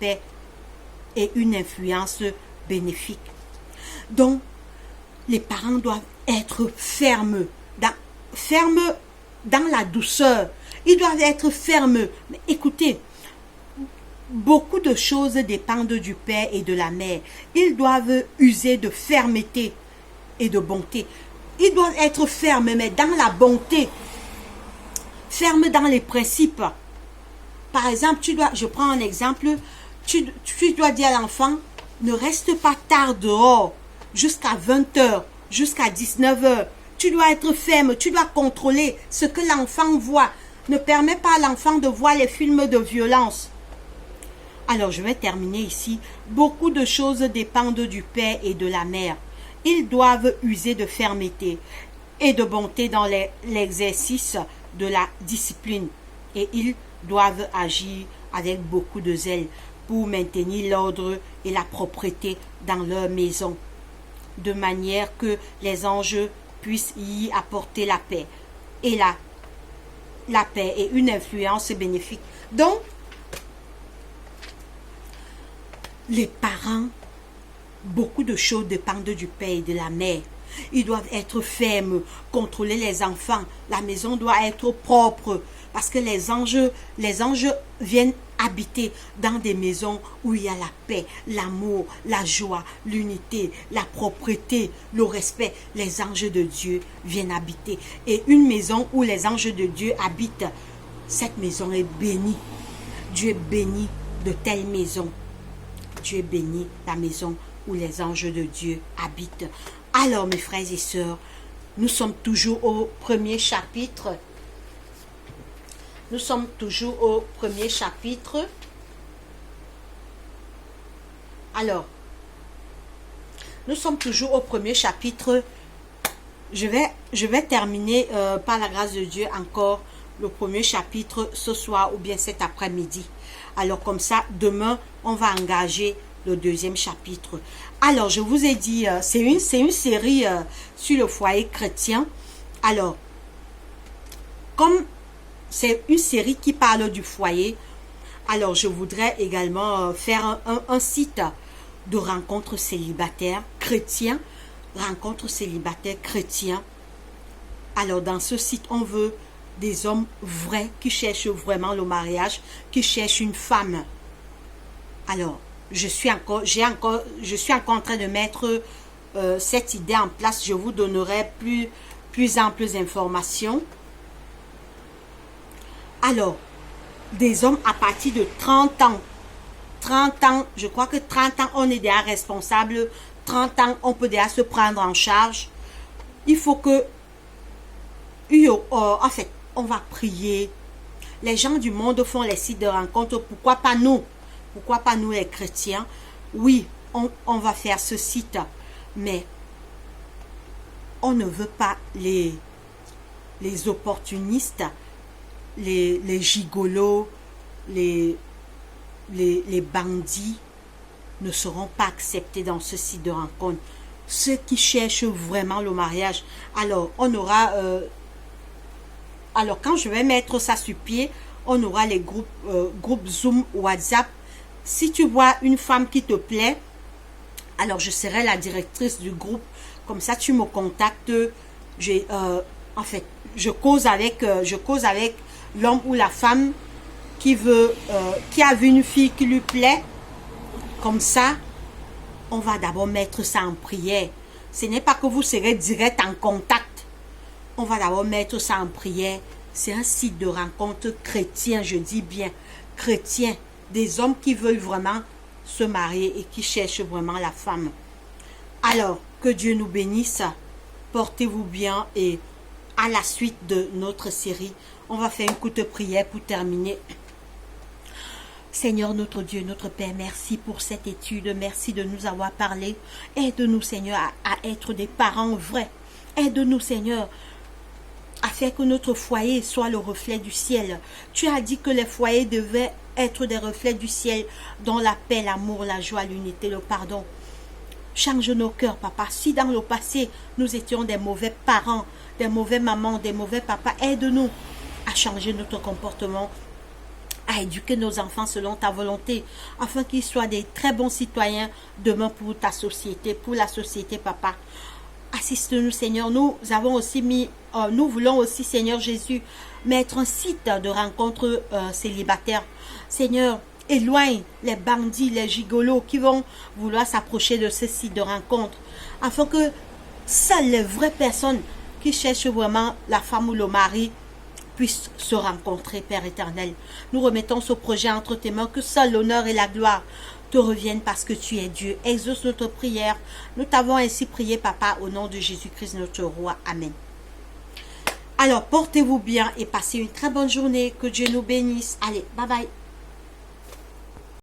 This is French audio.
paix et une influence bénéfique. Donc, les parents doivent être fermes dans la douceur. Ils doivent être fermes. Mais écoutez, beaucoup de choses dépendent du père et de la mère. Ils doivent user de fermeté et de bonté. Ils doivent être fermes, mais dans la bonté. Fermes dans les principes. Par exemple, je prends un exemple, tu dois dire à l'enfant, ne reste pas tard dehors, jusqu'à 20h, jusqu'à 19h. Tu dois être ferme, tu dois contrôler ce que l'enfant voit. Ne permets pas à l'enfant de voir les films de violence. Alors, je vais terminer ici. Beaucoup de choses dépendent du père et de la mère. Ils doivent user de fermeté et de bonté dans l'exercice de la discipline. Et ils doivent agir avec beaucoup de zèle pour maintenir l'ordre et la propreté dans leur maison, de manière que les anges puissent y apporter la paix et la paix et une influence bénéfique. Donc, les parents, beaucoup de choses dépendent du père et de la mère. Ils doivent être fermes, contrôler les enfants. La maison doit être propre parce que les anges viennent habiter dans des maisons où il y a la paix, l'amour, la joie, l'unité, la propreté, le respect. Les anges de Dieu viennent habiter. Et une maison où les anges de Dieu habitent, cette maison est bénie. Dieu bénit de telles maisons. Dieu bénit la maison où les anges de Dieu habitent. Alors, mes frères et sœurs, nous sommes toujours au premier chapitre. Nous sommes toujours au premier chapitre. Alors, nous sommes toujours au premier chapitre. Je vais terminer par la grâce de Dieu encore le premier chapitre ce soir ou bien cet après-midi. Alors comme ça, demain, on va engager le deuxième chapitre. Alors, je vous ai dit, c'est une série sur le foyer chrétien. Alors, comme c'est une série qui parle du foyer, alors je voudrais également faire un site de rencontres célibataires chrétiens. Rencontres célibataires chrétiens. Alors, dans ce site, on veut des hommes vrais qui cherchent vraiment le mariage, qui cherchent une femme. Alors, je suis encore en train de mettre cette idée en place. Je vous donnerai plus amples informations. Alors, des hommes à partir de 30 ans. 30 ans, je crois que 30 ans, on est déjà responsable. 30 ans, on peut déjà se prendre en charge. Il faut que, en fait, on va prier. Les gens du monde font les sites de rencontres. Pourquoi pas nous? Pourquoi pas nous les chrétiens? Oui, on va faire ce site. Mais on ne veut pas les opportunistes, les gigolos, les bandits ne seront pas acceptés dans ce site de rencontre. Ceux qui cherchent vraiment le mariage. Alors, on aura... alors, quand je vais mettre ça sur pied, on aura les groupes Zoom, WhatsApp. Si tu vois une femme qui te plaît, alors je serai la directrice du groupe. Comme ça, tu me contactes. En fait, je cause avec l'homme ou la femme qui a vu une fille qui lui plaît. Comme ça, on va d'abord mettre ça en prière. Ce n'est pas que vous serez direct en contact. On va d'abord mettre ça en prière. C'est un site de rencontre chrétien, je dis bien chrétien. Des hommes qui veulent vraiment se marier et qui cherchent vraiment la femme. Alors, que Dieu nous bénisse. Portez-vous bien et à la suite de notre série, on va faire une courte prière pour terminer. Seigneur notre Dieu, notre Père, merci pour cette étude. Merci de nous avoir parlé. Aide-nous, Seigneur, à être des parents vrais. Aide-nous, Seigneur, à faire que notre foyer soit le reflet du ciel. Tu as dit que les foyers devaient être des reflets du ciel, dont la paix, l'amour, la joie, l'unité, le pardon. Change nos cœurs, papa. Si dans le passé, nous étions des mauvais parents, des mauvais mamans, des mauvais papas, aide-nous à changer notre comportement, à éduquer nos enfants selon ta volonté, afin qu'ils soient des très bons citoyens demain pour ta société, pour la société, papa. Assiste-nous, Seigneur. Nous voulons aussi, Seigneur Jésus, mettre un site de rencontre célibataire. Seigneur, éloigne les bandits, les gigolos qui vont vouloir s'approcher de ce site de rencontre, afin que seules les vraies personnes qui cherchent vraiment la femme ou le mari puissent se rencontrer, Père éternel. Nous remettons ce projet entre tes mains, que seul l'honneur et la gloire te reviennent parce que tu es Dieu. Exauce notre prière. Nous t'avons ainsi prié, Papa, au nom de Jésus-Christ, notre Roi. Amen. Alors, portez-vous bien et passez une très bonne journée. Que Dieu nous bénisse. Allez, bye bye.